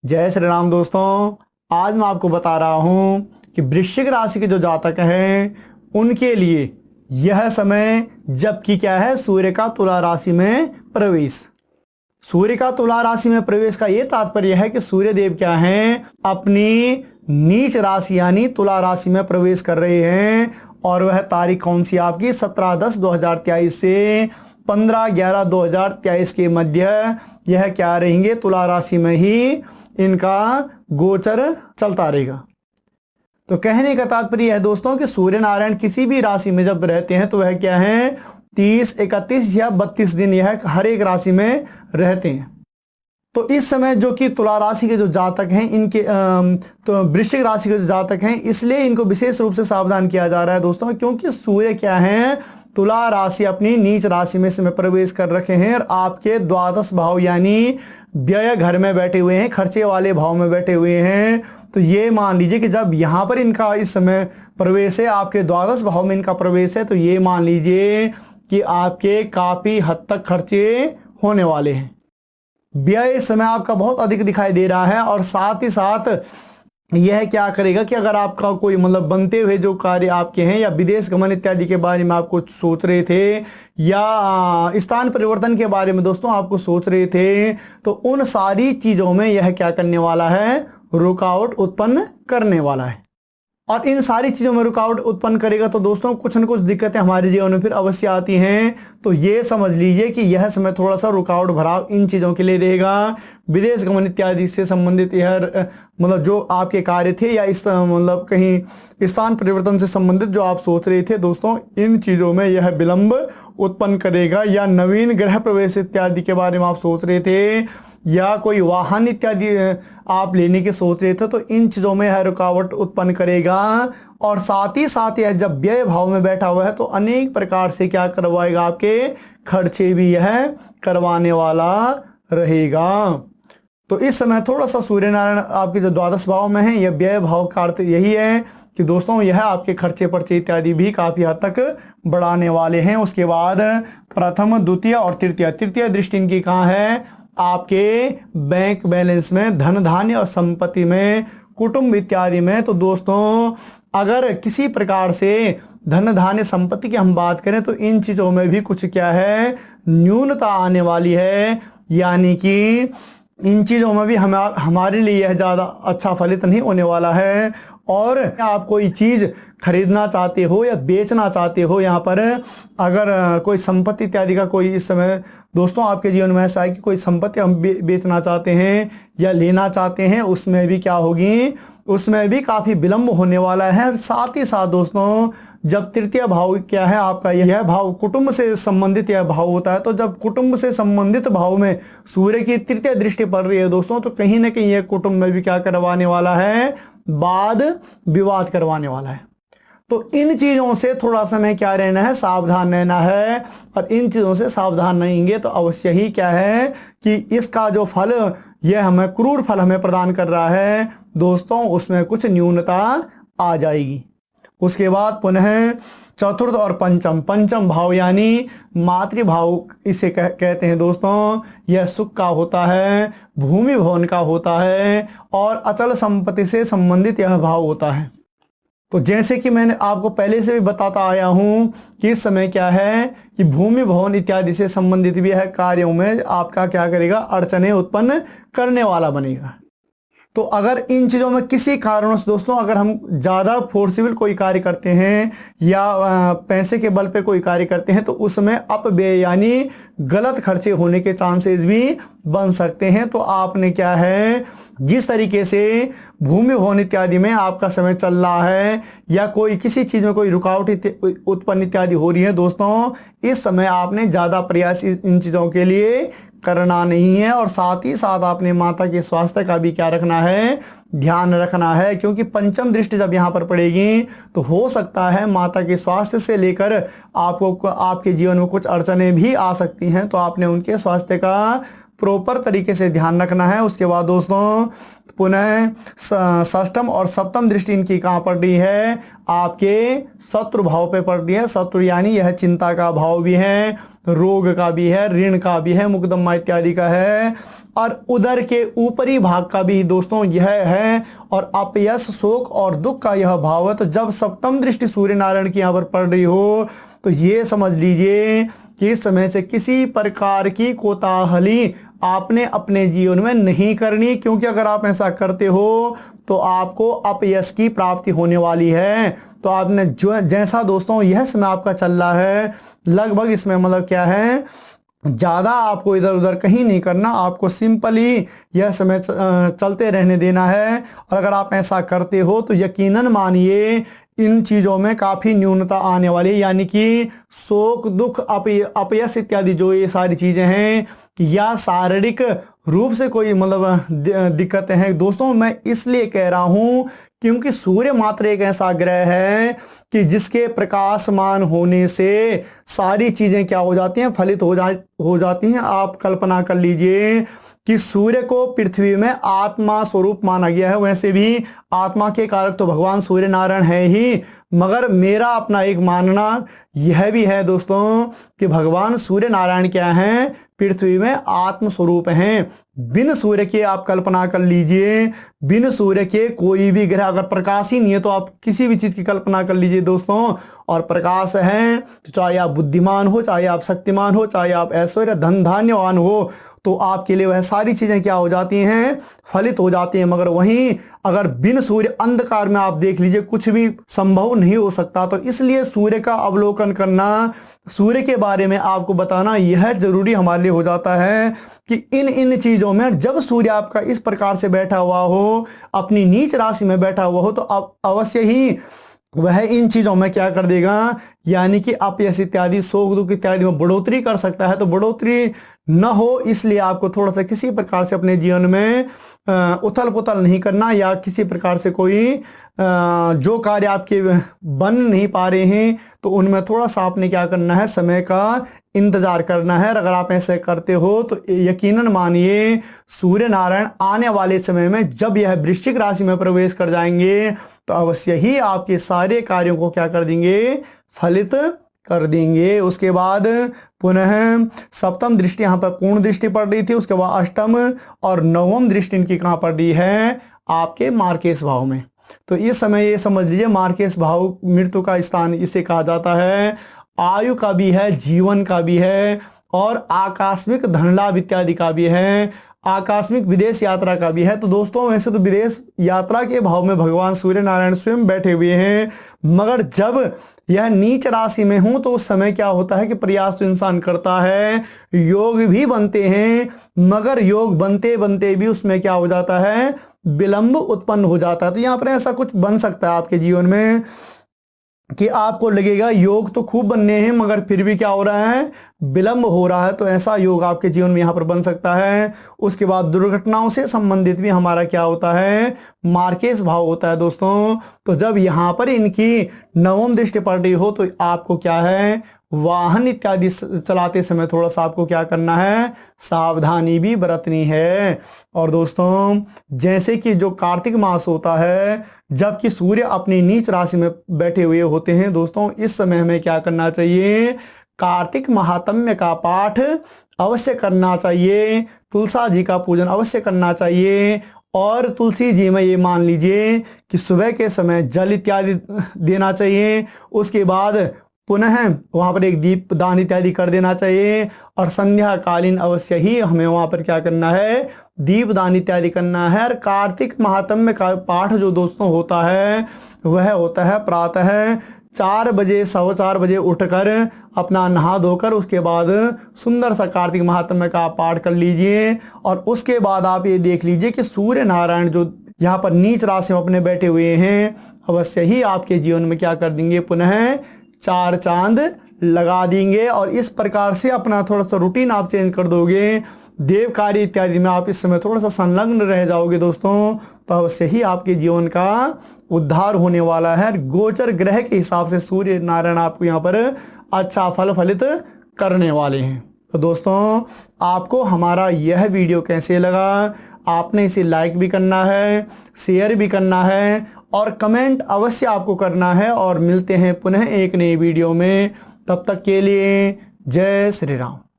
जय श्री राम दोस्तों। आज मैं आपको बता रहा हूं कि वृश्चिक राशि के जो जातक हैं उनके लिए यह समय जबकि क्या है, सूर्य का तुला राशि में प्रवेश। सूर्य का तुला राशि में प्रवेश का यह तात्पर्य है कि सूर्य देव क्या हैं, अपनी नीच राशि यानी तुला राशि में प्रवेश कर रहे हैं। और वह तारीख कौन सी आपकी 17/10/2023 से 15/11/2023 के मध्य यह क्या रहेंगे, तुला राशि में ही इनका गोचर चलता रहेगा। तो कहने का तात्पर्य है दोस्तों कि सूर्य नारायण किसी भी राशि में जब रहते हैं तो वह क्या है 30, 31 या 32 दिन यह हर एक राशि में रहते हैं। तो इस समय जो कि तुला राशि के जो जातक हैं इनके तो वृश्चिक राशि के जो जातक हैं इसलिए इनको विशेष रूप से सावधान किया जा रहा है दोस्तों, क्योंकि सूर्य क्या है तुला राशि अपनी नीच राशि में समय प्रवेश कर रखे हैं और आपके द्वादश भाव यानी व्यय घर में बैठे हुए हैं, खर्चे वाले भाव में बैठे हुए हैं। तो ये मान लीजिए कि जब यहाँ पर इनका इस समय प्रवेश है, आपके द्वादश भाव में इनका प्रवेश है, तो ये मान लीजिए कि आपके काफी हद तक खर्चे होने वाले हैं। व्यय इस समय आपका बहुत अधिक दिखाई दे रहा है और साथ ही साथ यह क्या करेगा कि अगर आपका कोई मतलब बनते हुए जो कार्य आपके हैं या विदेश गमन इत्यादि के बारे में आप कुछ सोच रहे थे या स्थान परिवर्तन के बारे में दोस्तों आपको सोच रहे थे, तो उन सारी चीज़ों में यह क्या करने वाला है, रुकावट उत्पन्न करने वाला है। और इन सारी चीज़ों में रुकावट उत्पन्न करेगा तो दोस्तों कुछ न कुछ दिक्कतें हमारे जीवन में फिर अवश्य आती हैं। तो ये समझ लीजिए कि यह समय थोड़ा सा रुकावट भराव इन चीज़ों के लिए रहेगा। विदेश गमन इत्यादि से संबंधित यह मतलब जो आपके कार्य थे या इस मतलब कहीं स्थान परिवर्तन से संबंधित जो आप सोच रहे थे दोस्तों, इन चीज़ों में यह विलंब उत्पन्न करेगा। या नवीन गृह प्रवेश इत्यादि के बारे में आप सोच रहे थे या कोई वाहन इत्यादि आप लेने की सोच रहे थे, तो इन चीज़ों में यह रुकावट उत्पन्न करेगा। और साथ ही साथ यह जब व्यय भाव में बैठा हुआ है तो अनेक प्रकार से क्या करवाएगा, आपके खर्चे भी यह करवाने वाला रहेगा। तो इस समय थोड़ा सा सूर्य नारायण आपके जो द्वादश भाव में है, यह व्यय भाव का अर्थ यही है कि दोस्तों यह आपके खर्चे पर्चे इत्यादि भी काफ़ी हद तक बढ़ाने वाले हैं। उसके बाद प्रथम, द्वितीय और तृतीय दृष्टि इनकी कहाँ है, आपके बैंक बैलेंस में, धन धान्य और संपत्ति में, कुटुंब इत्यादि में। तो दोस्तों अगर किसी प्रकार से धन धान्य संपत्ति की हम बात करें तो इन चीज़ों में भी कुछ क्या है, न्यूनता आने वाली है। यानी कि इन चीज़ों में भी हमारे लिए यह ज़्यादा अच्छा फलित नहीं होने वाला है। और आप कोई चीज़ खरीदना चाहते हो या बेचना चाहते हो, यहाँ पर अगर कोई संपत्ति इत्यादि का कोई इस समय दोस्तों आपके जीवन में ऐसा है कि कोई संपत्ति हम बेचना चाहते हैं या लेना चाहते हैं, उसमें भी क्या होगी, उसमें भी काफ़ी विलंब होने वाला है। साथ ही साथ दोस्तों जब तृतीय भाव क्या है आपका, यह भाव कुटुंब से संबंधित यह भाव होता है, तो जब कुटुंब से संबंधित भाव में सूर्य की तृतीय दृष्टि पड़ रही है दोस्तों, तो कहीं ना कहीं यह कुटुंब में भी क्या करवाने वाला है, वाद विवाद करवाने वाला है। तो इन चीज़ों से थोड़ा सा हमें क्या रहना है, सावधान रहना है। और इन चीज़ों से सावधान रहेंगे तो अवश्य ही क्या है कि इसका जो फल यह हमें क्रूर फल हमें प्रदान कर रहा है दोस्तों, उसमें कुछ न्यूनता आ जाएगी। उसके बाद पुनः चतुर्थ और पंचम भाव यानी मातृभाव इसे कहते हैं दोस्तों, यह सुख का होता है, भूमि भवन का होता है और अचल संपत्ति से संबंधित यह भाव होता है। तो जैसे कि मैंने आपको पहले से भी बताता आया हूँ कि इस समय क्या है कि भूमि भवन इत्यादि से संबंधित भी यह कार्यों में आपका क्या करेगा, अड़चने उत्पन्न करने वाला बनेगा। तो अगर इन चीज़ों में किसी कारणों से दोस्तों अगर हम ज़्यादा फोर्सिबल कोई कार्य करते हैं या पैसे के बल पे कोई कार्य करते हैं तो उसमें अपव्यय यानी गलत खर्चे होने के चांसेस भी बन सकते हैं। तो आपने क्या है, जिस तरीके से भूमि भवन इत्यादि में आपका समय चल रहा है या कोई किसी चीज़ में कोई रुकावट उत्पन्न इत्यादि हो रही है दोस्तों, इस समय आपने ज़्यादा प्रयास इन चीज़ों के लिए करना नहीं है। और साथ ही साथ आपने माता के स्वास्थ्य का भी क्या रखना है, ध्यान रखना है, क्योंकि पंचम दृष्टि जब यहाँ पर पड़ेगी तो हो सकता है माता के स्वास्थ्य से लेकर आपको आपके जीवन में कुछ अड़चने भी आ सकती हैं। तो आपने उनके स्वास्थ्य का प्रॉपर तरीके से ध्यान रखना है। उसके बाद दोस्तों पुनः षष्ठम और सप्तम दृष्टि इनकी कहाँ पड़ रही है, आपके शत्रु भाव पे पड़ रही है। शत्रु यानी यह चिंता का भाव भी है रोग का भी है, ऋण का भी है, मुकदमा इत्यादि का है, और उदर के ऊपरी भाग का भी दोस्तों यह है, और अपयश, शोक और दुख का यह भाव है। तो जब सप्तम दृष्टि सूर्य नारायण की यहाँ पर पड़ रही हो तो ये समझ लीजिए कि इस समय से किसी प्रकार की कोताहली आपने अपने जीवन में नहीं करनी, क्योंकि अगर आप ऐसा करते हो तो आपको अपयश की प्राप्ति होने वाली है। तो आपने जो जैसा दोस्तों यह समय आपका चल रहा है, लगभग इसमें मतलब क्या है, ज़्यादा आपको इधर उधर कहीं नहीं करना, आपको सिंपली यह समय चलते रहने देना है। और अगर आप ऐसा करते हो तो यकीनन मानिए इन चीज़ों में काफ़ी न्यूनता आने वाली है, यानी कि शोक, दुख, अपयश इत्यादि जो ये सारी चीज़ें हैं, या शारीरिक रूप से कोई मतलब दिक्कतें हैं दोस्तों, मैं इसलिए कह रहा हूँ क्योंकि सूर्य मात्र एक ऐसा ग्रह है कि जिसके प्रकाशमान होने से सारी चीज़ें क्या हो जाती हैं, फलित हो जाती हैं। आप कल्पना कर लीजिए कि सूर्य को पृथ्वी में आत्मा स्वरूप माना गया है, वैसे भी आत्मा के कारक तो भगवान सूर्य नारायण है ही, मगर मेरा अपना एक मानना यह भी है दोस्तों कि भगवान सूर्य नारायण क्या हैं, पृथ्वी में आत्म स्वरूप हैं। बिन सूर्य के आप कल्पना कर लीजिए, बिन सूर्य के कोई भी ग्रह अगर प्रकाश ही नहीं है तो आप किसी भी चीज़ की कल्पना कर लीजिए दोस्तों। और प्रकाश है तो चाहे आप बुद्धिमान हो, चाहे आप शक्तिमान हो, चाहे आप ऐश्वर्य धन धान्यवान हो, तो आपके लिए वह सारी चीज़ें क्या हो जाती हैं, फलित हो जाती हैं। मगर वहीं अगर बिन सूर्य अंधकार में आप देख लीजिए कुछ भी संभव नहीं हो सकता। तो इसलिए सूर्य का अवलोकन करना, सूर्य के बारे में आपको बताना यह जरूरी हमारे लिए हो जाता है कि इन चीज़ों में जब सूर्य आपका इस प्रकार से बैठा हुआ हो, अपनी नीच राशि में बैठा हुआ हो, तो अब अवश्य ही वह इन चीज़ों में क्या कर देगा, यानी कि अपयश इत्यादि, शोक दुख इत्यादि में बढ़ोतरी कर सकता है। तो बढ़ोतरी न हो इसलिए आपको थोड़ा सा किसी प्रकार से अपने जीवन में उथल पुथल नहीं करना, या किसी प्रकार से कोई जो कार्य आपके बन नहीं पा रहे हैं तो उनमें थोड़ा सा आपने क्या करना है, समय का इंतजार करना है। अगर आप ऐसे करते हो तो यकीनन मानिए सूर्य नारायण आने वाले समय में जब यह वृश्चिक राशि में प्रवेश कर जाएंगे तो अवश्य ही आपके सारे कार्यों को क्या कर देंगे, फलित कर देंगे। उसके बाद पुनः सप्तम दृष्टि यहाँ पर पूर्ण दृष्टि पड़ रही थी, उसके बाद अष्टम और नवम दृष्टि इनकी कहाँ पड़ रही है, आपके मार्केश भाव में। तो इस समय ये समझ लीजिए मार्केश भाव मृत्यु का स्थान इसे कहा जाता है, आयु का भी है, जीवन का भी है, और आकस्मिक धन लाभ इत्यादि का भी है, आकस्मिक विदेश यात्रा का भी है। तो दोस्तों वैसे तो विदेश यात्रा के भाव में भगवान सूर्य नारायण स्वयं बैठे हुए हैं, मगर जब यह नीच राशि में हूं तो उस समय क्या होता है कि प्रयास तो इंसान करता है, योग भी बनते हैं, मगर योग बनते बनते भी उसमें क्या हो जाता है, विलंब उत्पन्न हो जाता है। तो यहाँ पर ऐसा कुछ बन सकता है आपके जीवन में कि आपको लगेगा योग तो खूब बनने हैं मगर फिर भी क्या हो रहा है, विलंब हो रहा है। तो ऐसा योग आपके जीवन में यहाँ पर बन सकता है। उसके बाद दुर्घटनाओं से संबंधित भी हमारा क्या होता है, मार्केश भाव होता है दोस्तों। तो जब यहाँ पर इनकी नवम दृष्टि पड़ रही हो तो आपको क्या है, वाहन इत्यादि चलाते समय थोड़ा सा आपको क्या करना है, सावधानी भी बरतनी है। और दोस्तों जैसे कि जो कार्तिक मास होता है, जबकि सूर्य अपनी नीच राशि में बैठे हुए होते हैं दोस्तों, इस समय हमें क्या करना चाहिए, कार्तिक महात्म्य का पाठ अवश्य करना चाहिए, तुलसा जी का पूजन अवश्य करना चाहिए। और तुलसी जी में ये मान लीजिए कि सुबह के समय जल इत्यादि देना चाहिए। उसके बाद पुनः वहाँ पर एक दीप दान इत्यादि कर देना चाहिए। और संध्या कालीन अवश्य ही हमें वहाँ पर क्या करना है, दीप दान इत्यादि करना है। और कार्तिक महात्म्य का पाठ जो दोस्तों होता है वह होता है प्रातः 4 बजे 4:15 बजे उठकर अपना नहा धोकर उसके बाद सुंदर सा कार्तिक महात्म्य का पाठ कर लीजिए। और उसके बाद आप ये देख लीजिए कि सूर्य नारायण जो यहाँ पर नीच राशि में अपने बैठे हुए हैं, अवश्य ही आपके जीवन में क्या कर देंगे, पुनः 4 चांद लगा देंगे। और इस प्रकार से अपना थोड़ा सा रूटीन आप चेंज कर दोगे, देव कार्य इत्यादि में आप इस समय थोड़ा सा संलग्न रह जाओगे दोस्तों, तो अवश्य ही आपके जीवन का उद्धार होने वाला है। गोचर ग्रह के हिसाब से सूर्य नारायण आपको यहाँ पर अच्छा फल फलित करने वाले हैं। तो दोस्तों आपको हमारा यह वीडियो कैसे लगा, आपने इसे लाइक भी करना है, शेयर भी करना है और कमेंट अवश्य आपको करना है। और मिलते हैं पुनः एक नई वीडियो में, तब तक के लिए जय श्री राम।